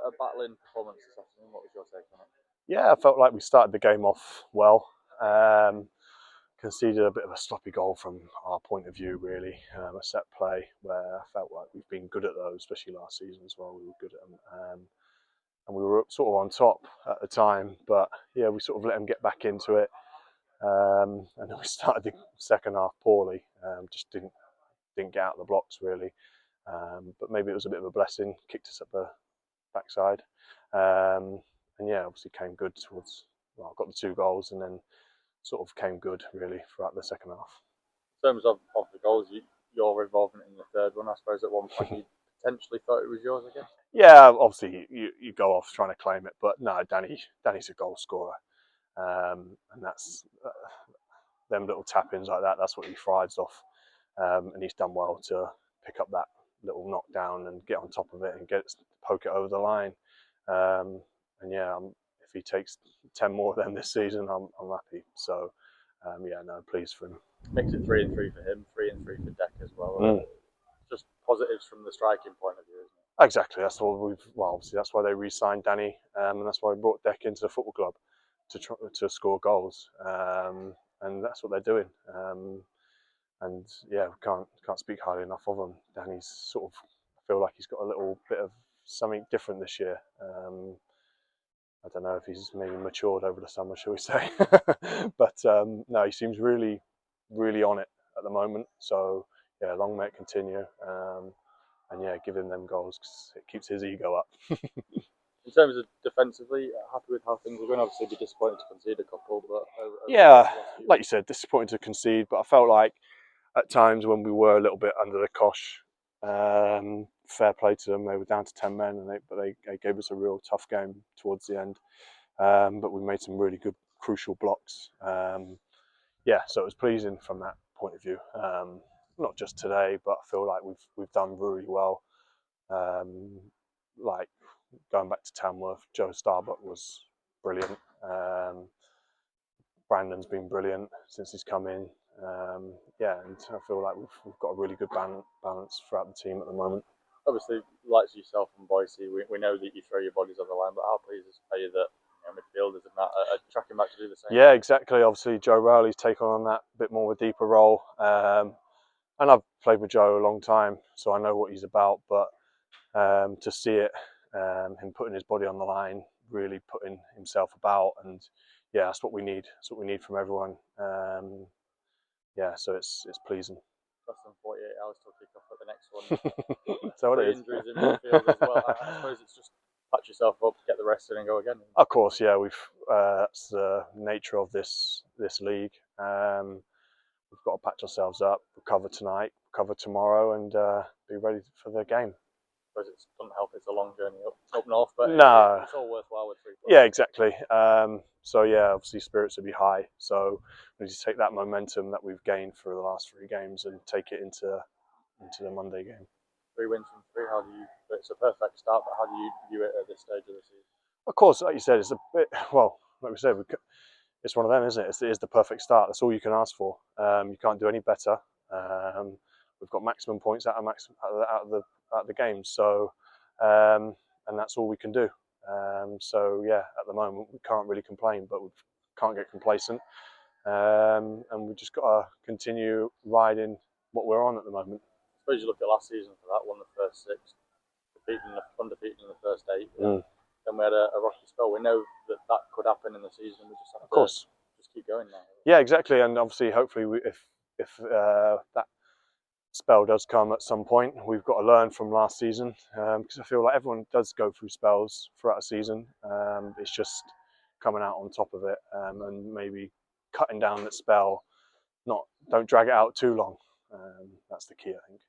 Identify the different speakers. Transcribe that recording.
Speaker 1: a battling performance this afternoon. What was your take on it?
Speaker 2: Yeah, I felt like we started the game off well. Conceded a bit of a sloppy goal from our point of view, really. A set play where I felt like we've been good at those, especially last season as well. We were good at them. And we were sort of on top at the time. But yeah, we sort of let them get back into it. And then we started the second half poorly. Just didn't get out of the blocks, really. But maybe it was a bit of a blessing. Kicked us up the backside. And yeah, obviously came good towards, well, got the 2 goals and then sort of came good really throughout the second half.
Speaker 1: In terms of the goals, your involvement in the third one, I suppose at one point you potentially thought it was yours again?
Speaker 2: Yeah, obviously you go off trying to claim it, but no, Danny's a goal scorer. And that's them little tap-ins like that, that's what he thrives off. And he's done well to pick up that little knockdown and get on top of it and poke it over the line. And yeah, if he takes 10 more of them this season, I'm happy. So yeah, no, pleased for him.
Speaker 1: Makes it 3 and 3 for him, 3 and 3 for Deck as well. Just positives from the striking point of view, isn't it?
Speaker 2: Exactly. That's what obviously that's why they re-signed Danny, and that's why we brought Deck into the football club to score goals, and that's what they're doing. And yeah, can't speak highly enough of him. Danny's sort of, I feel like he's got a little bit of something different this year. I don't know if he's maybe matured over the summer, shall we say? But no, he seems really, really on it at the moment. So yeah, long may it continue. And yeah, give him them goals because it keeps his ego up.
Speaker 1: In terms of defensively, happy with how things are going. Obviously, be disappointed to concede a couple, but
Speaker 2: yeah, like you said, disappointed to concede. But I felt like at times when we were a little bit under the cosh, fair play to them. They were down to 10 men, and they gave us a real tough game towards the end. But we made some really good, crucial blocks. Yeah, so it was pleasing from that point of view. Not just today, but I feel like we've done really well. Like going back to Tamworth, Joe Starbuck was brilliant. Brandon's been brilliant since he's come in. Yeah, and I feel like we've got a really good balance throughout the team at the moment.
Speaker 1: Obviously, like yourself and Boise, we know that you throw your bodies on the line, but how pleased are you that midfielders and that are tracking back to do the same?
Speaker 2: Yeah, exactly. Obviously, Joe Rowley's taken on that bit more of a deeper role. And I've played with Joe a long time, so I know what he's about. But to see it, him putting his body on the line, really putting himself about, and yeah, that's what we need. That's what we need from everyone. Yeah, so it's pleasing.
Speaker 1: Less than 48 hours till kick off at the next one.
Speaker 2: So it is.
Speaker 1: Injuries in midfield as well. I suppose it's just patch yourself up, get the rest in, and go again.
Speaker 2: Of course, yeah. That's the nature of this league. We've got to patch ourselves up, recover tonight, recover tomorrow, and be ready for the game.
Speaker 1: I suppose it doesn't help. It's a long journey up north, but
Speaker 2: no,
Speaker 1: it's all worthwhile with 3 points.
Speaker 2: Yeah, exactly. So yeah, obviously spirits will be high. So we need to take that momentum that we've gained for the last 3 games and take it into the Monday game.
Speaker 1: 3 wins from 3. How do you? It's a perfect start, but how do you view it at this stage of the season?
Speaker 2: Of course, like you said, it's a bit. Well, like we said, it's one of them, isn't it? It is the perfect start. That's all you can ask for. You can't do any better. We've got maximum points out of the games, so and that's all we can do. So yeah, at the moment we can't really complain, but we can't get complacent, and we just got to continue riding what we're on at the moment.
Speaker 1: I suppose you look at last season for that, won the first 6, undefeated in the first 8. Then we had a rocky spell. We know that could happen in the season. We just have to just keep going now.
Speaker 2: Yeah, exactly. And obviously, hopefully, if that spell does come at some point, we've got to learn from last season, because I feel like everyone does go through spells throughout a season. It's just coming out on top of it, and maybe cutting down that spell. Don't drag it out too long. That's the key, I think.